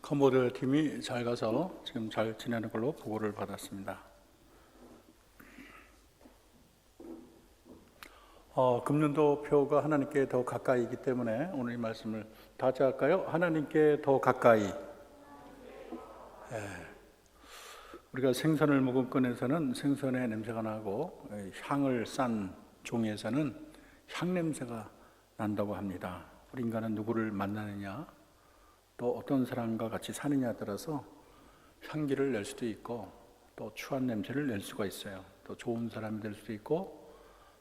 컴보드 팀이 잘 가서 지금 잘 지내는 걸로 보고를 받았습니다. 금년도 표가 하나님께 더 가까이이기 때문에 오늘 이 말씀을 다 같이 할까요? 하나님께 더 가까이. 우리가 생선을 먹은 끈에서는 생선의 냄새가 나고 향을 싼 종에서는 향 냄새가 난다고 합니다. 우리 인간은 누구를 만나느냐, 또 어떤 사람과 같이 사느냐에 따라서 향기를 낼 수도 있고 또 추한 냄새를 낼 수가 있어요. 또 좋은 사람이 될 수도 있고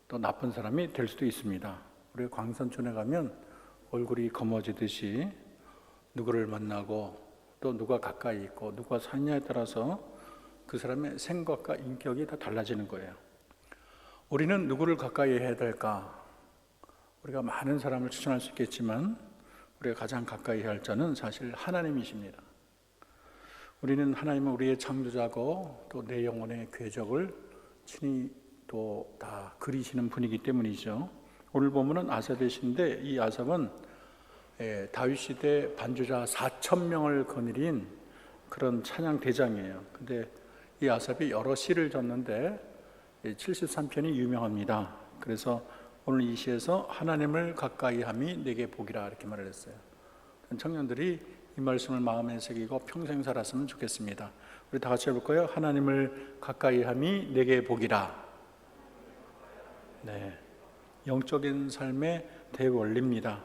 또 나쁜 사람이 될 수도 있습니다. 우리가 광산촌에 가면 얼굴이 검어지듯이 누구를 만나고 또 누가 가까이 있고 누가 사느냐에 따라서 그 사람의 생각과 인격이 다 달라지는 거예요. 우리는 누구를 가까이 해야 될까? 우리가 많은 사람을 추천할 수 있겠지만 우리가 가장 가까이 해야 할 자는 사실 하나님이십니다. 우리는 하나님은 우리의 창조자고 또 내 영혼의 궤적을 친히 또 다 그리시는 분이기 때문이죠. 오늘 보면은 아삽인데 이 아삽은 다윗 시대 반주자 4,000명을 거느린 그런 찬양 대장이에요. 근데 이 아삽이 여러 시를 졌는데 73편이 유명합니다. 그래서 오늘 이 시에서 하나님을 가까이함이 내게 복이라 이렇게 말을 했어요. 청년들이 이 말씀을 마음에 새기고 평생 살았으면 좋겠습니다. 우리 다 같이 해볼까요? 하나님을 가까이함이 내게 복이라. 네, 영적인 삶의 대원리입니다.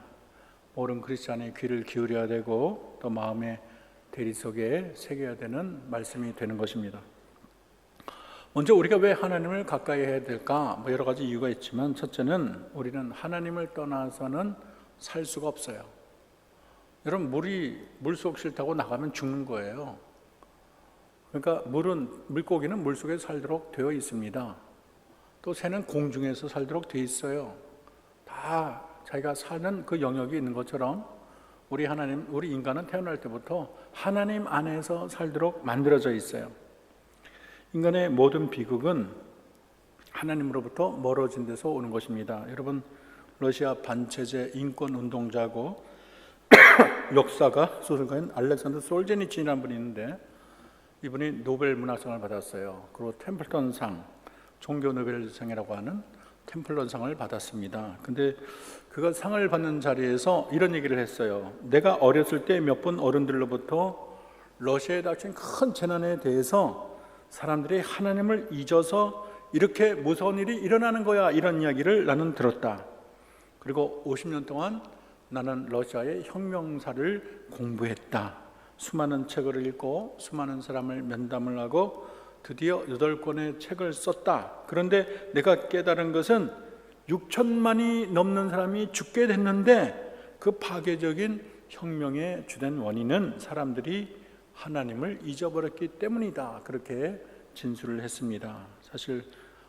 모든 크리스찬의 귀를 기울여야 되고 또 마음의 대리석에 새겨야 되는 말씀이 되는 것입니다. 먼저 우리가 왜 하나님을 가까이 해야 될까? 여러 가지 이유가 있지만 첫째는 우리는 하나님을 떠나서는 살 수가 없어요. 여러분, 물속 싫다고 나가면 죽는 거예요. 그러니까 물고기는 물속에 살도록 되어 있습니다. 또 새는 공중에서 살도록 되어 있어요. 다 자기가 사는 그 영역이 있는 것처럼 우리 인간은 태어날 때부터 하나님 안에서 살도록 만들어져 있어요. 인간의 모든 비극은 하나님으로부터 멀어진 데서 오는 것입니다. 여러분, 러시아 반체제 인권 운동자고 역사가 소설가인 알렉산더 솔제니친이라는 분이 있는데 이분이 노벨 문학상을 받았어요. 그리고 템플턴상, 종교 노벨상이라고 하는 템플턴상을 받았습니다. 근데 그가 상을 받는 자리에서 이런 얘기를 했어요. 내가 어렸을 때 몇 분 어른들로부터 러시아에 닥친 큰 재난에 대해서 사람들이 하나님을 잊어서 이렇게 무서운 일이 일어나는 거야, 이런 이야기를 나는 들었다. 그리고 50년 동안 나는 러시아의 혁명사를 공부했다. 수많은 책을 읽고 수많은 사람을 면담을 하고 드디어 8권의 책을 썼다. 그런데 내가 깨달은 것은 6천만이 넘는 사람이 죽게 됐는데 그 파괴적인 혁명의 주된 원인은 사람들이 하나님을 잊어버렸기 때문이다. 그렇게 진술을 했습니다. 사실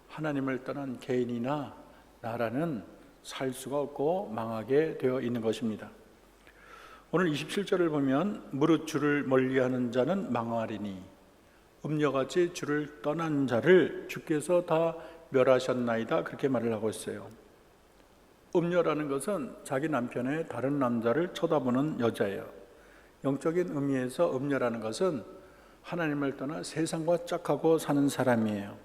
하나님을 떠난 개인이나 나라는 살 수가 없고 망하게 되어 있는 것입니다. 오늘 27절을 보면 무릇 주를 멀리하는 자는 망하리니 음녀같이 주를 떠난 자를 주께서 다 멸하셨나이다. 그렇게 말을 하고 있어요. 음녀라는 것은 자기 남편의 다른 남자를 쳐다보는 여자예요. 영적인 의미에서 음녀라는 것은 하나님을 떠나 세상과 짝하고 사는 사람이에요.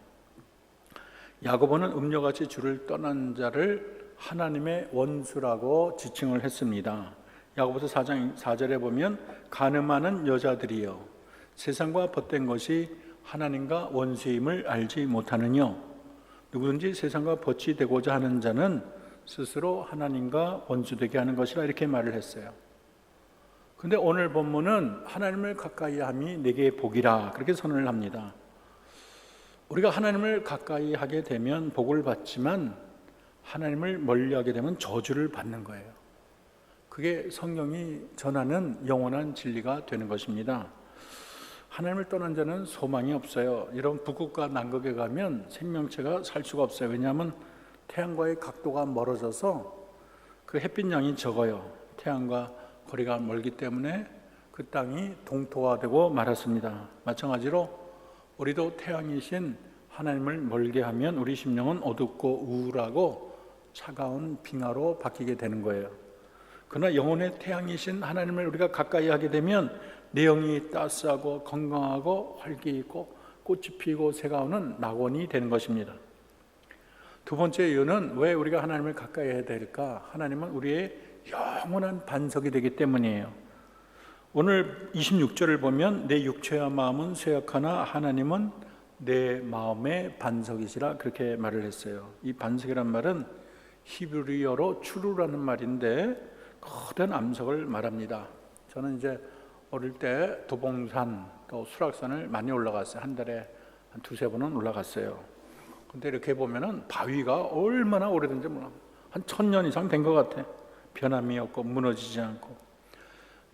야고보는 음녀같이 주를 떠난 자를 하나님의 원수라고 지칭을 했습니다. 야고보서 4장 4절에 보면 간음하는 여자들이여 세상과 벗된 것이 하나님과 원수임을 알지 못하느뇨. 누구든지 세상과 벗이 되고자 하는 자는 스스로 하나님과 원수되게 하는 것이라 이렇게 말을 했어요. 근데 오늘 본문은 하나님을 가까이 함이 내게 복이라 그렇게 선언을 합니다. 우리가 하나님을 가까이 하게 되면 복을 받지만 하나님을 멀리하게 되면 저주를 받는 거예요. 그게 성경이 전하는 영원한 진리가 되는 것입니다. 하나님을 떠난 자는 소망이 없어요. 이런 북극과 남극에 가면 생명체가 살 수가 없어요. 왜냐하면 태양과의 각도가 멀어져서 그 햇빛 양이 적어요. 태양과 거리가 멀기 때문에 그 땅이 동토화되고 말았습니다. 마찬가지로 우리도 태양이신 하나님을 멀게 하면 우리 심령은 어둡고 우울하고 차가운 빙하로 바뀌게 되는 거예요. 그러나 영혼의 태양이신 하나님을 우리가 가까이 하게 되면 내 영이 따스하고 건강하고 활기 있고 꽃이 피고 새가 오는 낙원이 되는 것입니다. 두 번째 이유는 왜 우리가 하나님을 가까이 해야 될까? 하나님은 우리의 영원한 반석이 되기 때문이에요. 오늘 26절을 보면 내 육체와 마음은 쇠약하나 하나님은 내 마음의 반석이시라 그렇게 말을 했어요. 이 반석이란 말은 히브리어로 추루라는 말인데 거대한 암석을 말합니다. 저는 이제 어릴 때 도봉산 또 수락산을 많이 올라갔어요. 한 달에 한 두세 번은 올라갔어요. 근데 이렇게 보면은 바위가 얼마나 오래된지 몰라. 한 1000년 이상 된 것 같아. 변함이 없고 무너지지 않고.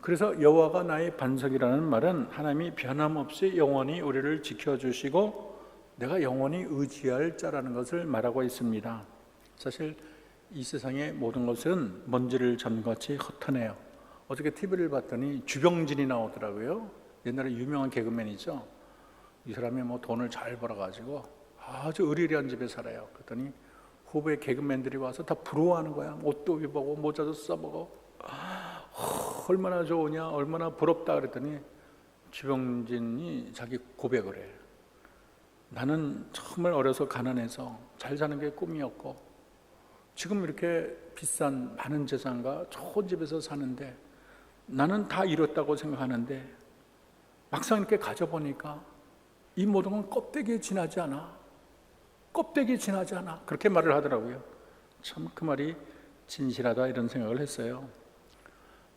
그래서 여호와가 나의 반석이라는 말은 하나님이 변함없이 영원히 우리를 지켜주시고 내가 영원히 의지할 자라는 것을 말하고 있습니다. 사실 이 세상의 모든 것은 먼지를 잡는 것이 허탄해요. 어저께 TV를 봤더니 주병진이 나오더라고요. 옛날에 유명한 개그맨이죠. 이 사람이 뭐 돈을 잘 벌어가지고 아주 의리리한 집에 살아요. 그랬더니 후배 개그맨들이 와서 다 부러워하는 거야. 옷도 입어보고 모자도 써보고 얼마나 좋으냐, 얼마나 부럽다 그랬더니 주병진이 자기 고백을 해. 나는 정말 어려서 가난해서 잘 사는 게 꿈이었고 지금 이렇게 비싼 많은 재산과 좋은 집에서 사는데 나는 다 이뤘다고 생각하는데 막상 이렇게 가져보니까 이 모든 건 껍데기에 지나지 않아. 껍데기에 지나지 않아. 그렇게 말을 하더라고요. 참 그 말이 진실하다 이런 생각을 했어요.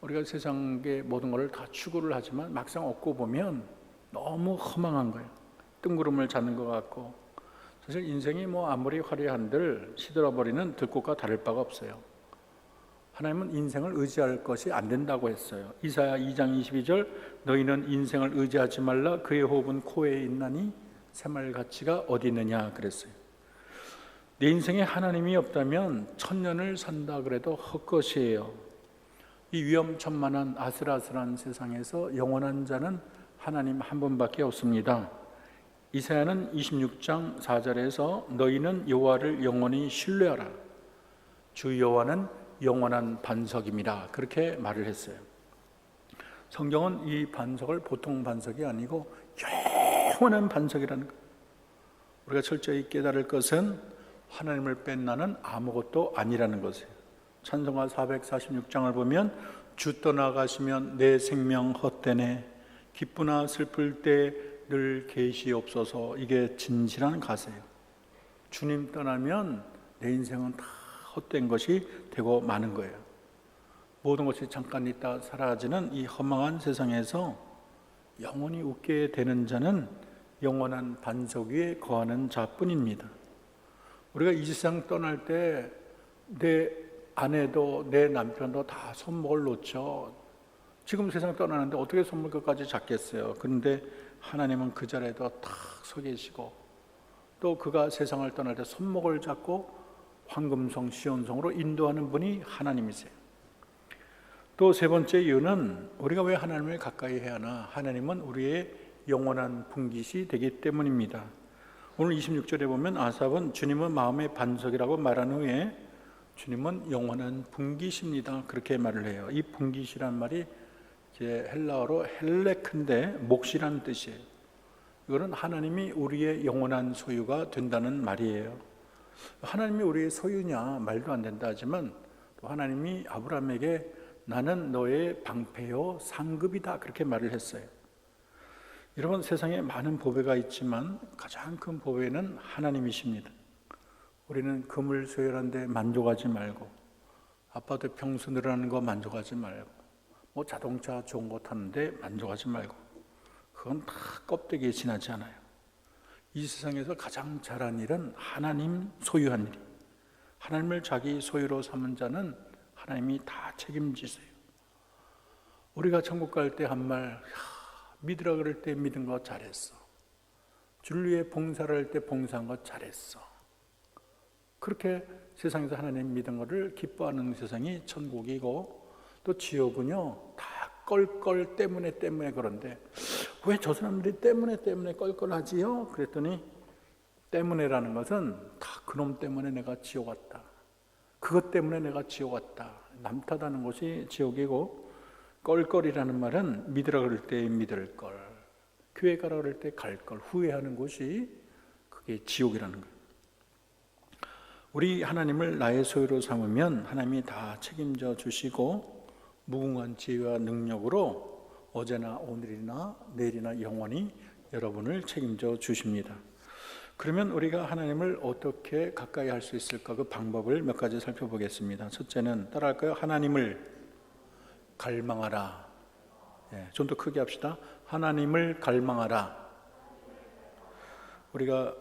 우리가 세상의 모든 것을 다 추구를 하지만 막상 얻고 보면 너무 허망한 거예요. 뜬구름을 잡는 것 같고 사실 인생이 뭐 아무리 화려한들 시들어버리는 들꽃과 다를 바가 없어요. 하나님은 인생을 의지할 것이 안 된다고 했어요. 이사야 2장 22절 너희는 인생을 의지하지 말라 그의 호흡은 코에 있나니 새말 가치가 어디 있느냐 그랬어요. 내 인생에 하나님이 없다면 1000년을 산다 그래도 헛것이에요. 이 위험천만한 아슬아슬한 세상에서 영원한 자는 하나님 한 분밖에 없습니다. 이사야는 26장 4절에서 너희는 여호와를 영원히 신뢰하라. 주 여호와는 영원한 반석입니다. 그렇게 말을 했어요. 성경은 이 반석을 보통 반석이 아니고 영원한 반석이라는 것. 우리가 철저히 깨달을 것은 하나님을 뺀 나는 아무것도 아니라는 것이에요. 찬송가 446장을 보면 주 떠나가시면 내 생명 헛되네 기쁘나 슬플 때 늘 계시옵소서. 이게 진실한 가사예요. 주님 떠나면 내 인생은 다 헛된 것이 되고 마는 거예요. 모든 것이 잠깐 있다 사라지는 이 허망한 세상에서 영원히 웃게 되는 자는 영원한 반석 위에 거하는 자뿐입니다. 우리가 이 세상 떠날 때 내 아내도 내 남편도 다 손목을 놓죠. 지금 세상 떠나는데 어떻게 손목 끝까지 잡겠어요. 그런데 하나님은 그 자리에도 탁 서 계시고 또 그가 세상을 떠날 때 손목을 잡고 황금성 시온성으로 인도하는 분이 하나님이세요. 또 세 번째 이유는 우리가 왜 하나님을 가까이 해야 하나? 하나님은 우리의 영원한 분깃이 되기 때문입니다. 오늘 26절에 보면 아삽은 주님은 마음의 반석이라고 말한 후에 주님은 영원한 분깃입니다. 그렇게 말을 해요. 이 분깃이란 말이 이제 헬라어로 헬레크인데 몫이라는 뜻이에요. 이거는 하나님이 우리의 영원한 소유가 된다는 말이에요. 하나님이 우리의 소유냐 말도 안 된다 하지만 또 하나님이 아브라함에게 나는 너의 방패요 상급이다 그렇게 말을 했어요. 여러분 세상에 많은 보배가 있지만 가장 큰 보배는 하나님이십니다. 우리는 금을 소유하는 데 만족하지 말고 아파트 평수 늘어나는 거 만족하지 말고 뭐 자동차 좋은 거 타는데 만족하지 말고 그건 다 껍데기에 지나지 않아요. 이 세상에서 가장 잘한 일은 하나님 소유한 일. 하나님을 자기 소유로 삼은 자는 하나님이 다 책임지세요. 우리가 천국 갈 때 한 말 믿으라 그럴 때 믿은 거 잘했어. 주를 위해 봉사를 할 때 봉사한 거 잘했어. 그렇게 세상에서 하나님 믿은 것을 기뻐하는 세상이 천국이고 또 지옥은요 다 껄껄 때문에 그런데 왜 저 사람들이 때문에 껄껄하지요? 그랬더니 때문에라는 것은 다 그놈 때문에 내가 지옥 왔다. 그것 때문에 내가 지옥 왔다. 남 탓하는 것이 지옥이고 껄껄이라는 말은 믿으라 그럴 때 믿을 걸, 교회 가라 그럴 때 갈 걸 후회하는 곳이 그게 지옥이라는 거예요. 우리 하나님을 나의 소유로 삼으면 하나님이 다 책임져 주시고 무궁한 지혜와 능력으로 어제나 오늘이나 내일이나 영원히 여러분을 책임져 주십니다. 그러면 우리가 하나님을 어떻게 가까이 할 수 있을까? 그 방법을 몇 가지 살펴보겠습니다. 첫째는 따라할까요? 하나님을 갈망하라. 좀 더 크게 합시다. 하나님을 갈망하라. 우리가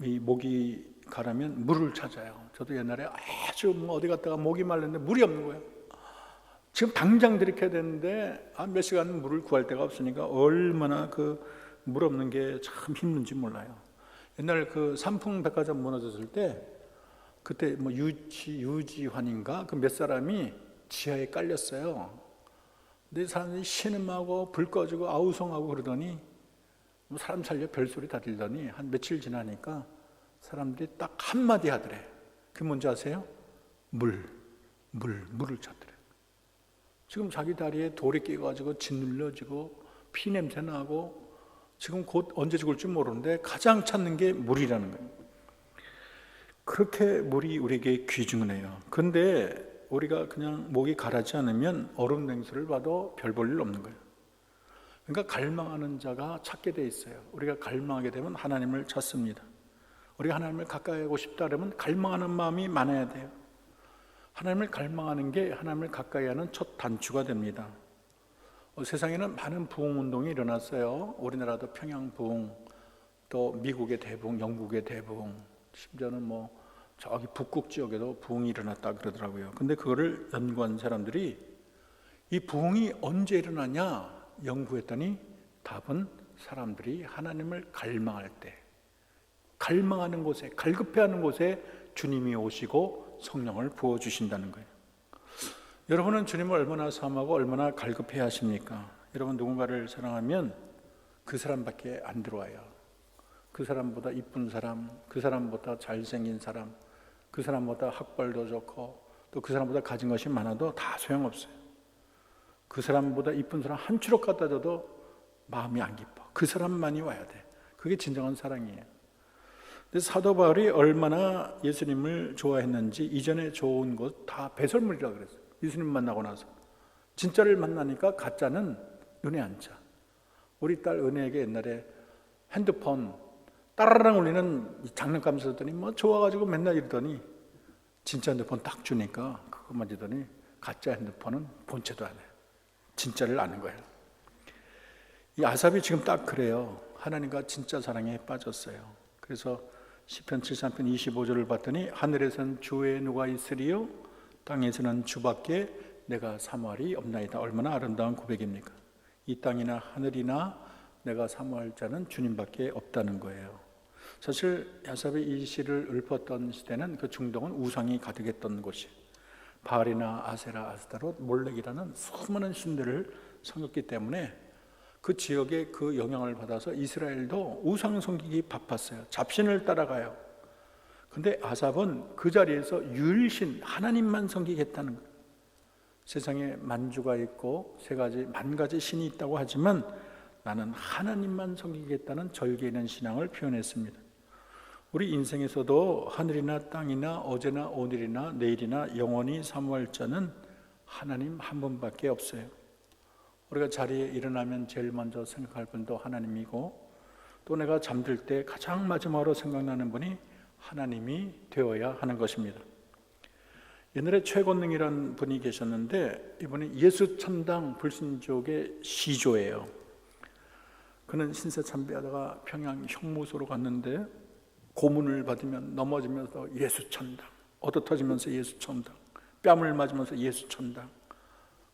이 목이 가라면 물을 찾아요. 저도 옛날에 아주 어디 갔다가 목이 말랐는데 물이 없는 거예요. 지금 당장 들이켜야 되는데 몇 시간 물을 구할 데가 없으니까 얼마나 그 물 없는 게 참 힘든지 몰라요. 옛날 그 삼풍백화점 무너졌을 때 그때 뭐 유지환인가 그 몇 사람이 지하에 깔렸어요. 근데 사람들이 신음하고 불 꺼지고 아우성하고 그러더니 뭐 사람 살려 별소리 다 들더니 한 며칠 지나니까 사람들이 딱 한마디 하더래. 그게 뭔지 아세요? 물을 찾더래. 지금 자기 다리에 돌이 끼어가지고 짓눌려지고 피냄새 나고 지금 곧 언제 죽을지 모르는데 가장 찾는 게 물이라는 거예요. 그렇게 물이 우리에게 귀중해요. 그런데 우리가 그냥 목이 가라지 않으면 얼음 냉수를 봐도 별 볼 일 없는 거예요. 그러니까 갈망하는 자가 찾게 돼 있어요. 우리가 갈망하게 되면 하나님을 찾습니다. 우리가 하나님을 가까이 하고 싶다 그러면 갈망하는 마음이 많아야 돼요. 하나님을 갈망하는 게 하나님을 가까이 하는 첫 단추가 됩니다. 세상에는 많은 부흥운동이 일어났어요. 우리나라도 평양부흥, 또 미국의 대부흥, 영국의 대부흥, 심지어는 뭐 저기 북극 지역에도 부흥이 일어났다 그러더라고요. 근데 그거를 연구한 사람들이 이 부흥이 언제 일어나냐 연구했더니 답은 사람들이 하나님을 갈망할 때, 갈망하는 곳에, 갈급해하는 곳에 주님이 오시고 성령을 부어주신다는 거예요. 여러분은 주님을 얼마나 사모하고 얼마나 갈급해 하십니까? 여러분 누군가를 사랑하면 그 사람밖에 안 들어와요. 그 사람보다 이쁜 사람, 그 사람보다 잘생긴 사람, 그 사람보다 학벌도 좋고 또 그 사람보다 가진 것이 많아도 다 소용없어요. 그 사람보다 이쁜 사람 한 추럭 갖다 줘도 마음이 안 기뻐. 그 사람만이 와야 돼. 그게 진정한 사랑이에요. 근데 사도 바울이 얼마나 예수님을 좋아했는지 이전에 좋은 것 다 배설물이라고 그랬어요. 예수님 만나고 나서 진짜를 만나니까 가짜는 눈에 안 차. 우리 딸 은혜에게 옛날에 핸드폰 따라랑 울리는 장난감 썼더니 뭐 좋아가지고 맨날 이러더니 진짜 핸드폰 딱 주니까 그거 만지더니 가짜 핸드폰은 본체도 안 해요. 진짜를 아는 거예요. 이 아삽이 지금 딱 그래요. 하나님과 진짜 사랑에 빠졌어요. 그래서 시편 73편 25절을 봤더니 하늘에선 주 외에 누가 있으리요 땅에서는 주밖에 내가 사모할이 없나이다. 얼마나 아름다운 고백입니까? 이 땅이나 하늘이나 내가 사모할 자는 주님밖에 없다는 거예요. 사실 아삽이 이 시를 읊었던 시대는 그 중동은 우상이 가득했던 곳이에요. 바알이나 아세라, 아스타롯, 몰렉이라는 수많은 신들을 섬겼기 때문에 그 지역에 그 영향을 받아서 이스라엘도 우상 섬기기 바빴어요. 잡신을 따라가요. 근데 아삽은 그 자리에서 유일신 하나님만 섬기겠다는 거예요. 세상에 만주가 있고 만 가지 신이 있다고 하지만 나는 하나님만 섬기겠다는 절개 있는 신앙을 표현했습니다. 우리 인생에서도 하늘이나 땅이나 어제나 오늘이나 내일이나 영원히 사모할 자는 하나님 한 분밖에 없어요. 우리가 자리에 일어나면 제일 먼저 생각할 분도 하나님이고 또 내가 잠들 때 가장 마지막으로 생각나는 분이 하나님이 되어야 하는 것입니다. 옛날에 최권능이라는 분이 계셨는데 이분이 예수천당 불신족의 시조예요. 그는 신세참배하다가 평양 형무소로 갔는데 고문을 받으면 넘어지면서 예수천당, 얻어터지면서 예수천당, 뺨을 맞으면서 예수천당.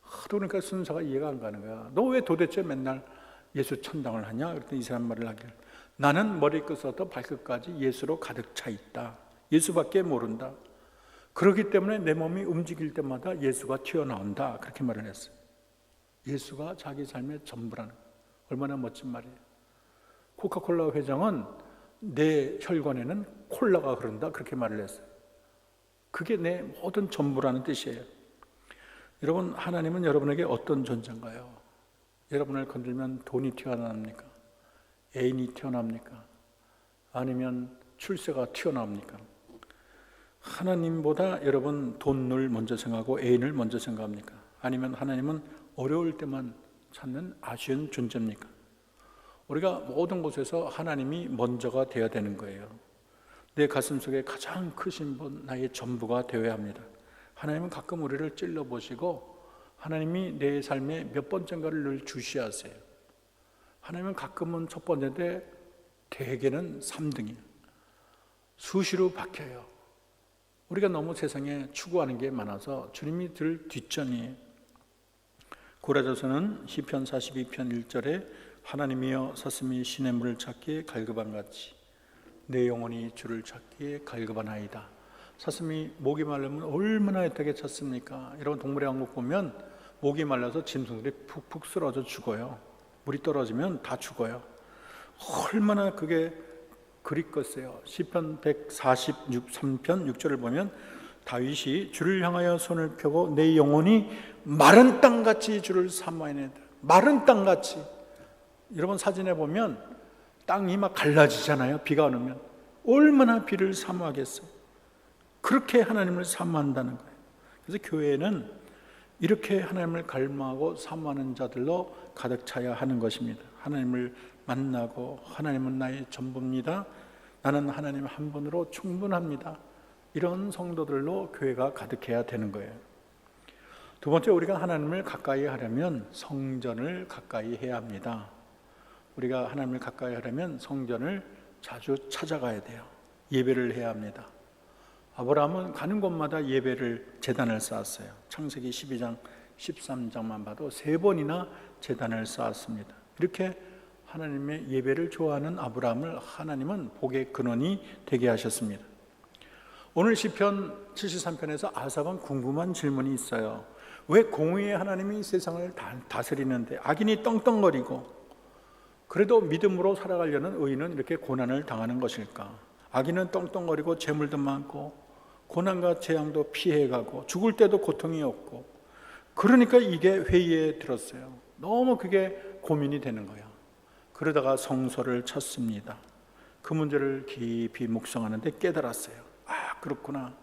하도 그러니까 순서가 이해가 안 가는 거야. 너 왜 도대체 맨날 예수천당을 하냐? 그랬더니 이 사람 말을 하길, 나는 머리끝부터 발끝까지 예수로 가득 차 있다. 예수밖에 모른다. 그렇기 때문에 내 몸이 움직일 때마다 예수가 튀어나온다. 그렇게 말을 했어요. 예수가 자기 삶의 전부라는 거예요. 얼마나 멋진 말이에요. 코카콜라 회장은 내 혈관에는 콜라가 흐른다. 그렇게 말을 했어요. 그게 내 모든 전부라는 뜻이에요. 여러분, 하나님은 여러분에게 어떤 존재인가요? 여러분을 건들면 돈이 튀어나옵니까? 애인이 튀어나옵니까? 아니면 출세가 튀어나옵니까? 하나님보다 여러분 돈을 먼저 생각하고 애인을 먼저 생각합니까? 아니면 하나님은 어려울 때만 찾는 아쉬운 존재입니까? 우리가 모든 곳에서 하나님이 먼저가 되어야 되는 거예요. 내 가슴속에 가장 크신 분, 나의 전부가 되어야 합니다. 하나님은 가끔 우리를 찔러보시고 하나님이 내 삶에 몇 번째인가를 늘 주시하세요. 하나님은 가끔은 첫 번째인데 대개는 3등이에요. 수시로 바뀌어요. 우리가 너무 세상에 추구하는 게 많아서 주님이 늘 뒷전이에요. 고라서는 시편 42편 1절에 하나님이여 사슴이 시냇물을 찾기에 갈급한같이 내 영혼이 주를 찾기에 갈급하나이다. 사슴이 목이 말르면 얼마나 애타게 찾습니까? 여러분, 동물의 왕국 보면 목이 말라서 짐승들이 푹푹 쓰러져 죽어요. 물이 떨어지면 다 죽어요. 얼마나 그게 그립겠어요. 시편 143편 6절을 보면 다윗이 주를 향하여 손을 펴고 내 영혼이 마른 땅같이 주를 사모하네. 마른 땅같이. 여러분, 사진에 보면 땅이 막 갈라지잖아요. 비가 안 오면. 얼마나 비를 사모하겠어요. 그렇게 하나님을 사모한다는 거예요. 그래서 교회는 이렇게 하나님을 갈망하고 사모하는 자들로 가득 차야 하는 것입니다. 하나님을 만나고 하나님은 나의 전부입니다. 나는 하나님 한 분으로 충분합니다. 이런 성도들로 교회가 가득해야 되는 거예요. 두 번째, 우리가 하나님을 가까이 하려면 성전을 가까이 해야 합니다. 우리가 하나님을 가까이 하려면 성전을 자주 찾아가야 돼요. 예배를 해야 합니다. 아브라함은 가는 곳마다 예배를 제단을 쌓았어요. 창세기 12장 13장만 봐도 3번이나 제단을 쌓았습니다. 이렇게 하나님의 예배를 좋아하는 아브라함을 하나님은 복의 근원이 되게 하셨습니다. 오늘 시편 73편에서 아삽은 궁금한 질문이 있어요. 왜 공의의 하나님이 세상을 다스리는데 악인이 떵떵거리고 그래도 믿음으로 살아가려는 의인은 이렇게 고난을 당하는 것일까? 악인은 떵떵거리고 재물도 많고 고난과 재앙도 피해가고 죽을 때도 고통이 없고, 그러니까 이게 회의에 들었어요. 너무 그게 고민이 되는 거야. 그러다가 성소를 찾습니다. 그 문제를 깊이 묵상하는데 깨달았어요. 아, 그렇구나.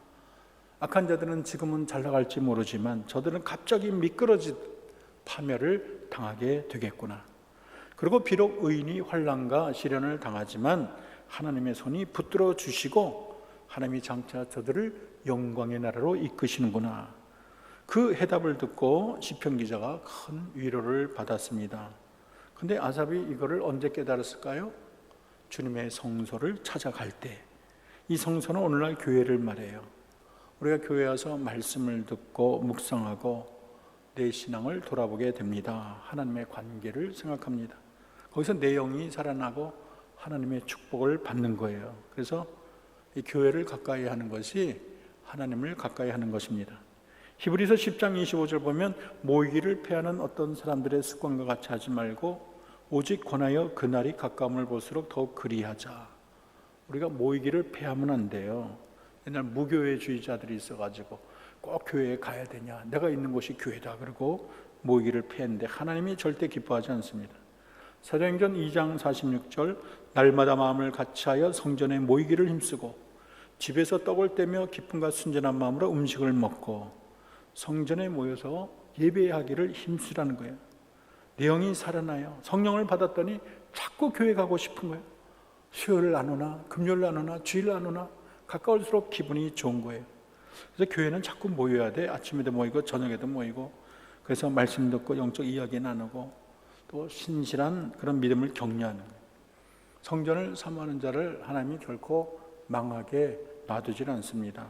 악한 자들은 지금은 잘 나갈지 모르지만 저들은 갑자기 미끄러지듯 파멸을 당하게 되겠구나. 그리고 비록 의인이 환난과 시련을 당하지만 하나님의 손이 붙들어 주시고 하나님이 장차 저들을 영광의 나라로 이끄시는구나. 그 해답을 듣고 시편 기자가 큰 위로를 받았습니다. 근데 아삽이 이거를 언제 깨달았을까요? 주님의 성소를 찾아갈 때. 이 성소는 오늘날 교회를 말해요. 우리가 교회 와서 말씀을 듣고 묵상하고 내 신앙을 돌아보게 됩니다. 하나님의 관계를 생각합니다. 거기서 내 영이 살아나고 하나님의 축복을 받는 거예요. 그래서 이 교회를 가까이 하는 것이 하나님을 가까이 하는 것입니다. 히브리서 10장 25절 보면 모이기를 패하는 어떤 사람들의 습관과 같이 하지 말고 오직 권하여 그날이 가까움을 볼수록 더욱 그리하자. 우리가 모이기를 패하면 안 돼요. 옛날 무교회주의자들이 있어가지고 꼭 교회에 가야 되냐, 내가 있는 곳이 교회다 그러고 모이기를 패했는데 하나님이 절대 기뻐하지 않습니다. 사도행전 2장 46절 날마다 마음을 같이하여 성전에 모이기를 힘쓰고 집에서 떡을 떼며 기쁨과 순전한 마음으로 음식을 먹고 성전에 모여서 예배하기를 힘쓰라는 거예요. 내 영이 살아나요. 성령을 받았더니 자꾸 교회 가고 싶은 거예요. 수요일 안 오나, 금요일 안 오나, 주일 안 오나, 가까울수록 기분이 좋은 거예요. 그래서 교회는 자꾸 모여야 돼. 아침에도 모이고 저녁에도 모이고, 그래서 말씀 듣고 영적 이야기 나누고 또 신실한 그런 믿음을 격려하는 거예요. 성전을 사모하는 자를 하나님이 결코 망하게 놔두질 않습니다.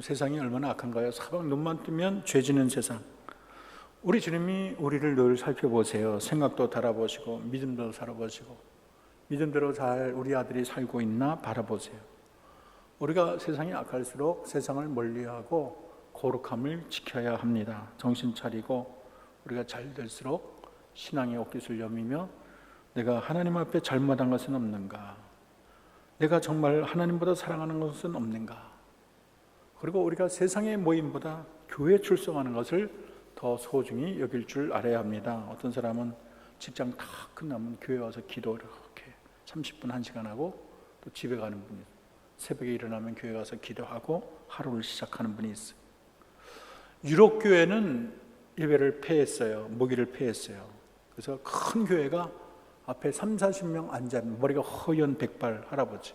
세상이 얼마나 악한가요? 사방 눈만 뜨면 죄 지는 세상. 우리 주님이 우리를 늘 살펴보세요. 생각도 달아보시고 믿음도 살아보시고 믿음대로 잘 우리 아들이 살고 있나 바라보세요. 우리가 세상이 악할수록 세상을 멀리하고 거룩함을 지켜야 합니다. 정신 차리고 우리가 잘 될수록 신앙의 옷깃을 여미며 내가 하나님 앞에 잘못한 것은 없는가? 내가 정말 하나님보다 사랑하는 것은 없는가? 그리고 우리가 세상의 모임보다 교회 출석하는 것을 더 소중히 여길 줄 알아야 합니다. 어떤 사람은 직장 다 끝나면 교회 와서 기도 이렇게 30분 1시간 하고 또 집에 가는 분이 있어요. 새벽에 일어나면 교회 가서 기도하고 하루를 시작하는 분이 있어요. 유럽 교회는 예배를 폐했어요. 모기를 폐했어요. 그래서 큰 교회가 앞에 30-40명 앉은 머리가 허연 백발 할아버지,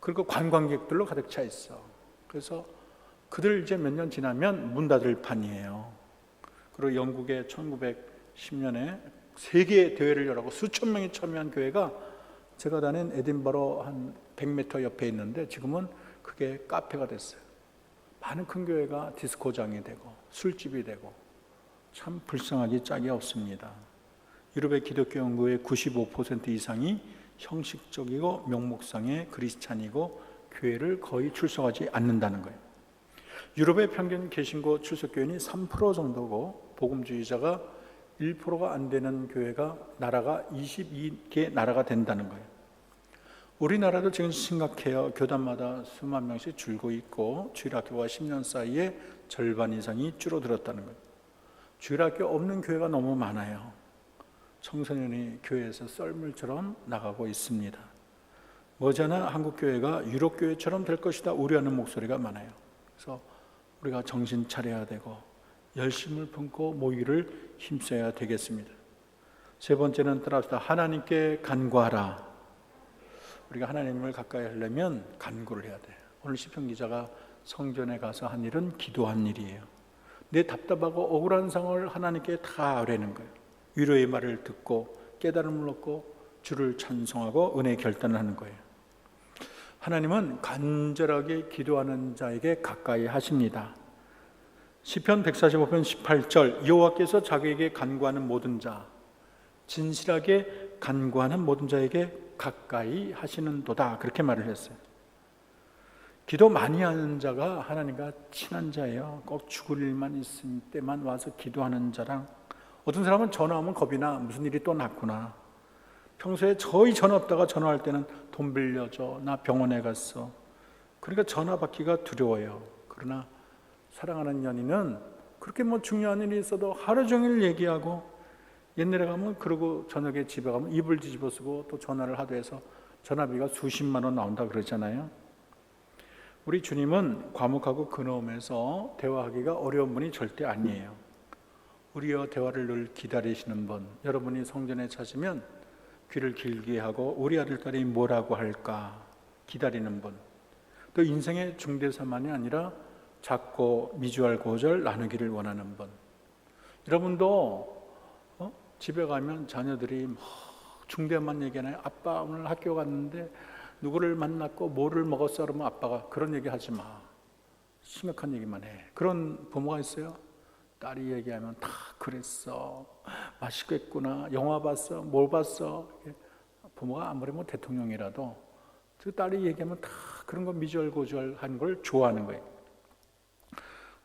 그리고 관광객들로 가득 차 있어. 그래서 그들 이제 몇 년 지나면 문 닫을 판이에요. 그리고 영국에 1910년에 세계 대회를 열고 수천 명이 참여한 교회가 제가 다닌 에딘버러 한 100m 옆에 있는데 지금은 그게 카페가 됐어요. 많은 큰 교회가 디스코장이 되고 술집이 되고 참 불쌍하기 짝이 없습니다. 유럽의 기독교 연구의 95% 이상이 형식적이고 명목상의 크리스찬이고 교회를 거의 출석하지 않는다는 거예요. 유럽의 평균 개신교 출석교인이 3% 정도고 복음주의자가 1%가 안 되는 교회가 나라가 22개 나라가 된다는 거예요. 우리나라도 지금 심각해요. 교단마다 수만 명씩 줄고 있고 주일학교가 10년 사이에 절반 이상이 줄어들었다는 거예요. 주일학교 없는 교회가 너무 많아요. 청소년이 교회에서 썰물처럼 나가고 있습니다. 머지않아 한국교회가 유럽교회처럼 될 것이다 우려하는 목소리가 많아요. 그래서 우리가 정신 차려야 되고 열심을 품고 모이기를 힘써야 되겠습니다. 세 번째는 따라합시다. 하나님께 간구하라. 우리가 하나님을 가까이 하려면 간구를 해야 돼요. 오늘 시편 기자가 성전에 가서 한 일은 기도한 일이에요. 내 답답하고 억울한 상황을 하나님께 다 아뢰는 거예요. 위로의 말을 듣고 깨달음을 얻고 주를 찬송하고 은혜 결단을 하는 거예요. 하나님은 간절하게 기도하는 자에게 가까이 하십니다. 시편 145편 18절 여호와께서 자기에게 간구하는 모든 자, 진실하게 간구하는 모든 자에게 가까이 하시는도다, 그렇게 말을 했어요. 기도 많이 하는 자가 하나님과 친한 자예요. 꼭 죽을 일만 있을 때만 와서 기도하는 자랑, 어떤 사람은 전화하면 겁이 나. 무슨 일이 또 났구나. 평소에 거의 전화 없다가 전화할 때는 돈 빌려줘, 나 병원에 갔어. 그러니까 전화 받기가 두려워요. 그러나 사랑하는 연인은 그렇게 뭐 중요한 일이 있어도 하루 종일 얘기하고, 옛날에 가면 그러고 저녁에 집에 가면 이불 뒤집어 쓰고 또 전화를 하도 해서 전화비가 수십만 원 나온다 그러잖아요. 우리 주님은 과묵하고 근엄해서 대화하기가 어려운 분이 절대 아니에요. 우리와 대화를 늘 기다리시는 분, 여러분이 성전에 찾으면 귀를 길게 하고 우리 아들 딸이 뭐라고 할까 기다리는 분, 또 인생의 중대사만이 아니라 작고 미주알 고절 나누기를 원하는 분. 여러분도 집에 가면 자녀들이 중대만 얘기하나요? 아빠 오늘 학교 갔는데 누구를 만났고 뭐를 먹었어? 그러면 아빠가 그런 얘기 하지 마, 심각한 얘기만 해. 그런 부모가 있어요. 딸이 얘기하면 다 그랬어, 맛있겠구나, 영화 봤어, 뭘 봤어. 부모가 아무리 뭐 대통령이라도 그 딸이 얘기하면 다 그런 거 미절고절한 걸 좋아하는 거예요.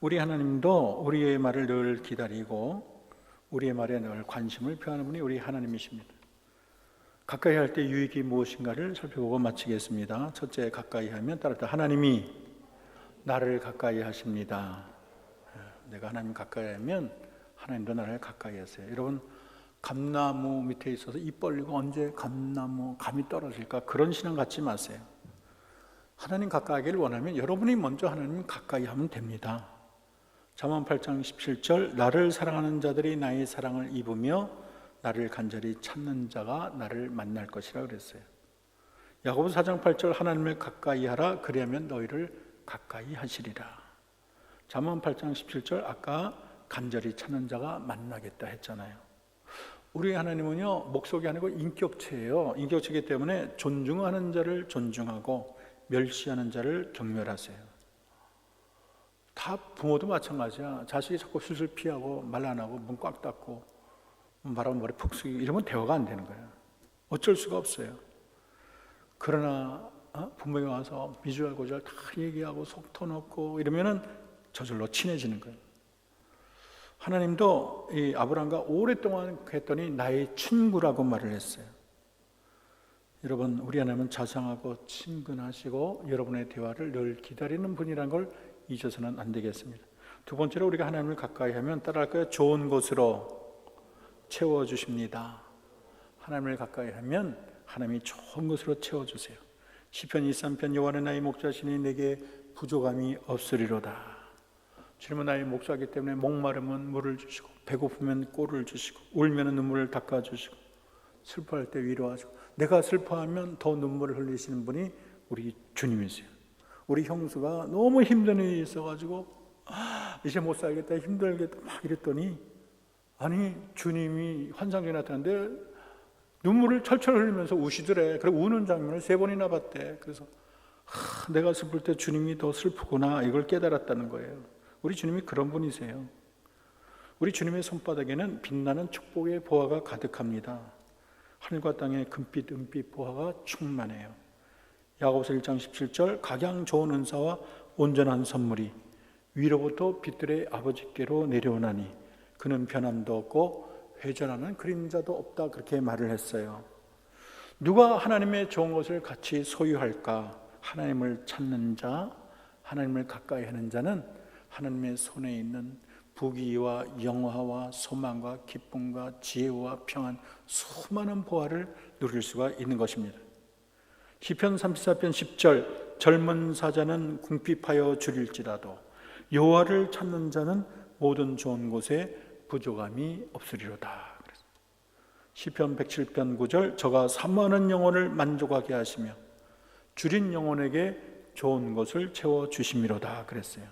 우리 하나님도 우리의 말을 늘 기다리고 우리의 말에 늘 관심을 표하는 분이 우리 하나님이십니다. 가까이 할 때 유익이 무엇인가를 살펴보고 마치겠습니다. 첫째, 가까이 하면 따라서 하나님이 나를 가까이 하십니다. 내가 하나님 가까이 하면 하나님도 나를 가까이 하세요. 여러분, 감나무 밑에 있어서 입 벌리고 언제 감이 떨어질까 그런 신앙 갖지 마세요. 하나님 가까이 하기를 원하면 여러분이 먼저 하나님 가까이 하면 됩니다. 잠언 8장 17절 나를 사랑하는 자들이 나의 사랑을 입으며 나를 간절히 찾는 자가 나를 만날 것이라 그랬어요. 야고보서 4장 8절 하나님을 가까이 하라 그리하면 너희를 가까이 하시리라. 잠언 8장 17절 아까 간절히 찾는 자가 만나겠다 했잖아요. 우리 하나님은요 목속이 아니고 인격체예요. 인격체이기 때문에 존중하는 자를 존중하고 멸시하는 자를 경멸하세요. 다 부모도 마찬가지야. 자식이 자꾸 술술 피하고 말 안 하고 문 꽉 닫고 말하면 머리 푹 숙이고 이러면 대화가 안 되는 거예요. 어쩔 수가 없어요. 그러나 부모가 와서 미주알고절 다 얘기하고 속 터놓고 이러면은 저절로 친해지는 거예요. 하나님도 이 아브라함과 오랫동안 했더니 나의 친구라고 말을 했어요. 여러분, 우리 하나님은 자상하고 친근하시고 여러분의 대화를 늘 기다리는 분이라는 걸 잊어서는 안 되겠습니다. 두 번째로 우리가 하나님을 가까이 하면 따라할까요? 좋은 곳으로 채워주십니다. 하나님을 가까이 하면 하나님이 좋은 곳으로 채워주세요. 시편 23편 여호와는 나의 목자시니 내게 부족함이 없으리로다. 주님은 나의 목자이기 때문에 목마르면 물을 주시고 배고프면 꼴을 주시고 울면 눈물을 닦아주시고 슬퍼할 때 위로하시고 내가 슬퍼하면 더 눈물을 흘리시는 분이 우리 주님이세요. 우리 형수가 너무 힘든 일이 있어가지고 이제 못 살겠다 힘들겠다 막 이랬더니 아니 주님이 환상에 나타났는데 눈물을 철철 흘리면서 우시더래. 그리고 우는 장면을 3번이나 봤대. 그래서 내가 슬플 때 주님이 더 슬프구나 이걸 깨달았다는 거예요. 우리 주님이 그런 분이세요. 우리 주님의 손바닥에는 빛나는 축복의 보화가 가득합니다. 하늘과 땅의 금빛 은빛 보화가 충만해요. 야고보서 1장 17절 각양 좋은 은사와 온전한 선물이 위로부터 빛들의 아버지께로 내려오나니 그는 변함도 없고 회전하는 그림자도 없다 그렇게 말을 했어요. 누가 하나님의 좋은 것을 같이 소유할까? 하나님을 찾는 자, 하나님을 가까이 하는 자는 하나님의 손에 있는 부귀와 영화와 소망과 기쁨과 지혜와 평안 수많은 보화를 누릴 수가 있는 것입니다. 시편 34편 10절 젊은 사자는 궁핍하여 줄일지라도 여호와를 찾는 자는 모든 좋은 곳에 부족함이 없으리로다. 시편 107편 9절 저가 사모하는 영혼을 만족하게 하시며 줄인 영혼에게 좋은 것을 채워주심이로다 그랬어요.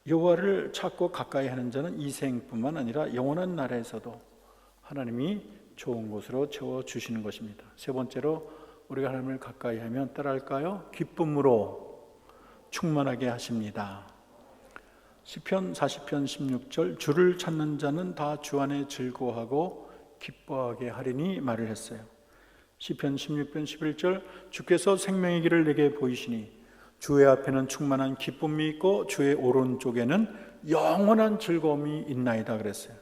여호와를 찾고 가까이 하는 자는 이 생뿐만 아니라 영원한 나라에서도 하나님이 좋은 곳으로 채워주시는 것입니다. 세 번째로 우리가 하나님을 가까이 하면 따라할까요? 기쁨으로 충만하게 하십니다. 시편 40편 16절 주를 찾는 자는 다 주 안에 즐거워하고 기뻐하게 하리니 말을 했어요. 시편 16편 11절 주께서 생명의 길을 내게 보이시니 주의 앞에는 충만한 기쁨이 있고 주의 오른쪽에는 영원한 즐거움이 있나이다 그랬어요.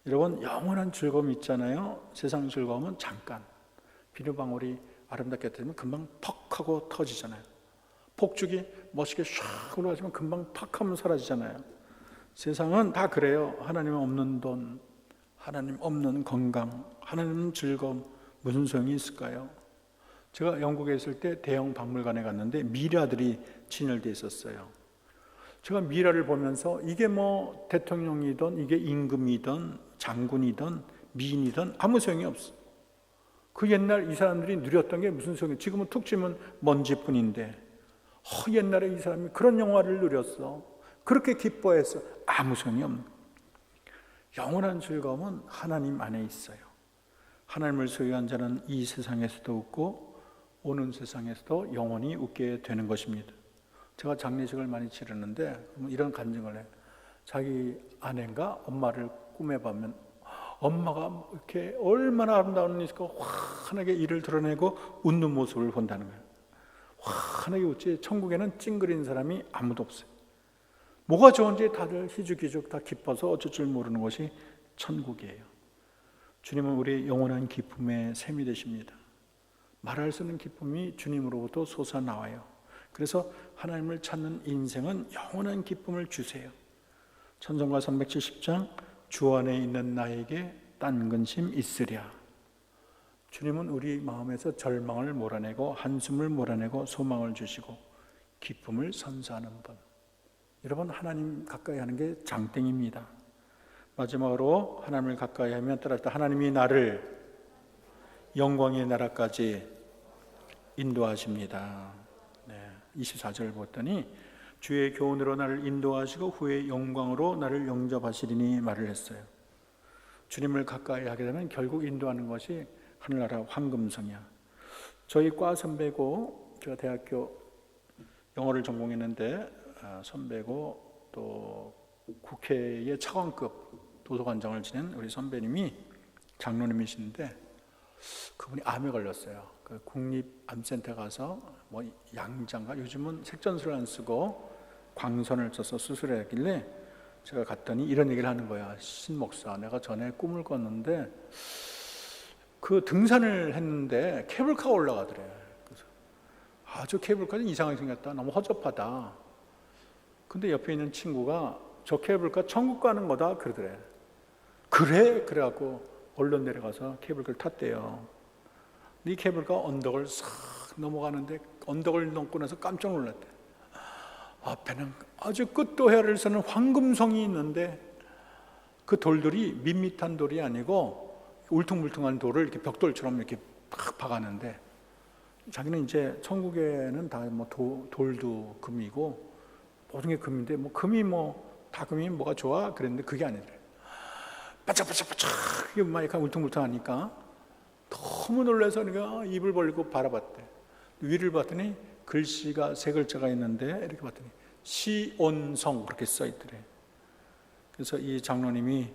여러분 영원한 즐거움이 있잖아요. 세상 즐거움은 잠깐 비누방울이 아름답게 되면 금방 퍽 하고 터지잖아요. 폭죽이 멋있게 샥 올라가지만 금방 팍 하면 사라지잖아요. 세상은 다 그래요. 하나님 없는 돈, 하나님 없는 건강, 하나님 없는 즐거움 무슨 소용이 있을까요? 제가 영국에 있을 때 대형 박물관에 갔는데 미라들이 진열되어 있었어요. 제가 미라를 보면서 이게 뭐 대통령이든 이게 임금이든 장군이든 미인이든 아무 소용이 없어. 그 옛날 이 사람들이 누렸던 게 무슨 소용이? 지금은 툭 치면 먼지뿐인데 옛날에 이 사람이 그런 영화를 누렸어. 그렇게 기뻐했어. 아무 소용이 없는 거예요. 영원한 즐거움은 하나님 안에 있어요. 하나님을 소유한 자는 이 세상에서도 웃고 오는 세상에서도 영원히 웃게 되는 것입니다. 제가 장례식을 많이 치르는데 이런 간증을 해요. 자기 아내가 엄마를 꿈에 보면 엄마가 이렇게 얼마나 아름다운 일일까 환하게 이를 드러내고 웃는 모습을 본다는 거예요. 환하게 웃지. 천국에는 찡그린 사람이 아무도 없어요. 뭐가 좋은지 다들 희죽희죽 다 기뻐서 어쩔 줄 모르는 것이 천국이에요. 주님은 우리의 영원한 기쁨의 샘이 되십니다. 말할 수 없는 기쁨이 주님으로부터 솟아나와요. 그래서 하나님을 찾는 인생은 영원한 기쁨을 주세요. 찬송가 370장 주 안에 있는 나에게 딴 근심 있으랴. 주님은 우리 마음에서 절망을 몰아내고 한숨을 몰아내고 소망을 주시고 기쁨을 선사하는 분. 여러분 하나님 가까이 하는 게 장땡입니다. 마지막으로 하나님을 가까이 하면 따라할 때 하나님이 나를 영광의 나라까지 인도하십니다. 24절 보았더니 주의 교훈으로 나를 인도하시고 후에 영광으로 나를 영접하시리니 말을 했어요. 주님을 가까이 하게 되면 결국 인도하는 것이 하늘나라 황금성이야. 저희 과 선배고 제가 대학교 영어를 전공했는데 선배고 또 국회의 차관급 도서관장을 지낸 우리 선배님이 장로님이신데 그분이 암에 걸렸어요. 그 국립암센터 가서 뭐 양장가 요즘은 색전술을 안 쓰고 광선을 써서 수술했길래 제가 갔더니 이런 얘기를 하는 거야. 신목사, 내가 전에 꿈을 꿨는데 그 등산을 했는데 케이블카가 올라가더래. 그래서 저 케이블카는 이상하게 생겼다. 너무 허접하다. 근데 옆에 있는 친구가 저 케이블카 천국 가는 거다 그러더래. 그래? 그래갖고 얼른 내려가서 케이블카를 탔대요. 이 케이블카 언덕을 싹 넘어가는데 언덕을 넘고 나서 깜짝 놀랐대. 앞에는 아주 끝도 헤아릴 수 없는 황금성이 있는데 그 돌들이 밋밋한 돌이 아니고 울퉁불퉁한 돌을 이렇게 벽돌처럼 이렇게 팍 박았는데, 자기는 이제 천국에는 다 뭐 돌도 금이고 모든 게 금인데 뭐 금이 뭐 다 금이면 뭐가 좋아 그랬는데 그게 아니더래. 바짝바짝바짝 이게 막 약간 울퉁불퉁하니까 너무 놀라서 그러니까 입을 벌리고 바라봤대. 위를 봤더니 글씨가 세 글자가 있는데 이렇게 봤더니 시온성 그렇게 써 있더래. 그래서 이 장로님이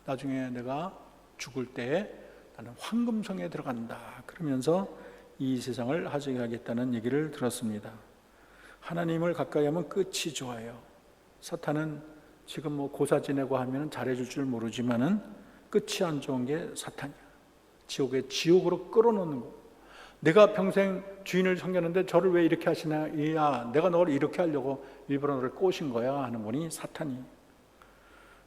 나중에 내가 죽을 때 나는 황금성에 들어간다 그러면서 이 세상을 하직하겠다는 얘기를 들었습니다. 하나님을 가까이 하면 끝이 좋아요. 사탄은 지금 뭐 고사 지내고 하면 잘해줄 줄 모르지만은 끝이 안 좋은 게 사탄이야. 지옥으로 끌어놓는 거. 내가 평생 주인을 섬겼는데 저를 왜 이렇게 하시나? 야, 내가 너를 이렇게 하려고 일부러 너를 꼬신 거야 하는 분이 사탄이.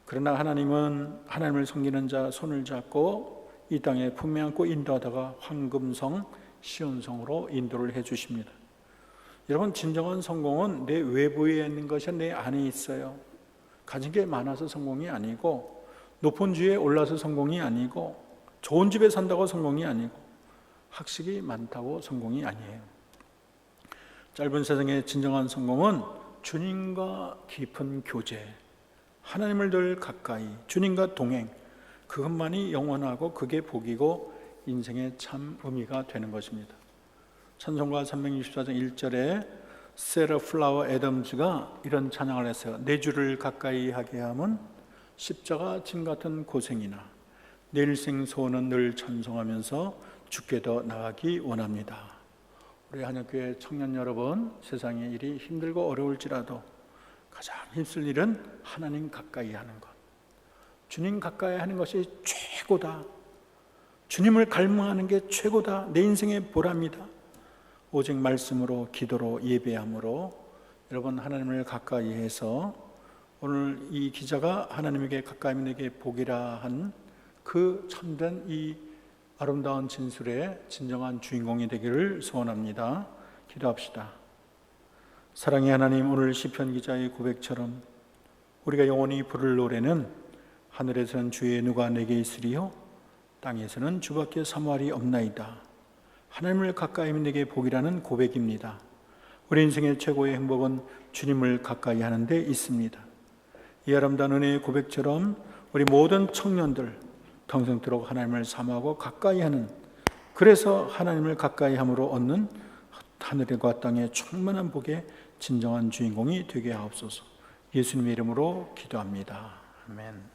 그러나 하나님은 하나님을 섬기는 자 손을 잡고 이 땅에 품에 안고 인도하다가 황금성, 시온성으로 인도를 해 주십니다. 여러분, 진정한 성공은 내 외부에 있는 것이 내 안에 있어요. 가진 게 많아서 성공이 아니고, 높은 주에 올라서 성공이 아니고, 좋은 집에 산다고 성공이 아니고, 학식이 많다고 성공이 아니에요. 짧은 세상의 진정한 성공은 주님과 깊은 교제, 하나님을 늘 가까이, 주님과 동행, 그것만이 영원하고 그게 복이고 인생의 참 의미가 되는 것입니다. 찬송가 364장 1절에 세라 플라워 애덤즈가 이런 찬양을 했어요. 내 주를 가까이 하게 함은 십자가 짐 같은 고생이나 내 일생 소원은 늘 찬송하면서 주께 더 나아가기 원합니다. 우리 한역교회 청년 여러분, 세상의 일이 힘들고 어려울지라도 가장 힘쓸 일은 하나님 가까이 하는 것, 주님 가까이 하는 것이 최고다. 주님을 갈망하는 게 최고다. 내 인생의 보람이다. 오직 말씀으로, 기도로, 예배함으로 여러분 하나님을 가까이 해서 오늘 이 기자가 하나님에게 가까이 하면 내게 복이라 한 그 참된 이 아름다운 진술의 진정한 주인공이 되기를 소원합니다. 기도합시다. 사랑의 하나님, 오늘 시편 기자의 고백처럼 우리가 영원히 부를 노래는 하늘에서는 주의 누가 내게 있으리요 땅에서는 주밖에 사모할이 없나이다. 하나님을 가까이 하면 내게 복이라는 고백입니다. 우리 인생의 최고의 행복은 주님을 가까이 하는 데 있습니다. 이 아름다운 은혜의 고백처럼 우리 모든 청년들 평생토록 하나님을 사모하고 가까이 하는, 그래서 하나님을 가까이 함으로 얻는 하늘과 땅의 충만한 복의 진정한 주인공이 되게 하옵소서. 예수님의 이름으로 기도합니다. 아멘.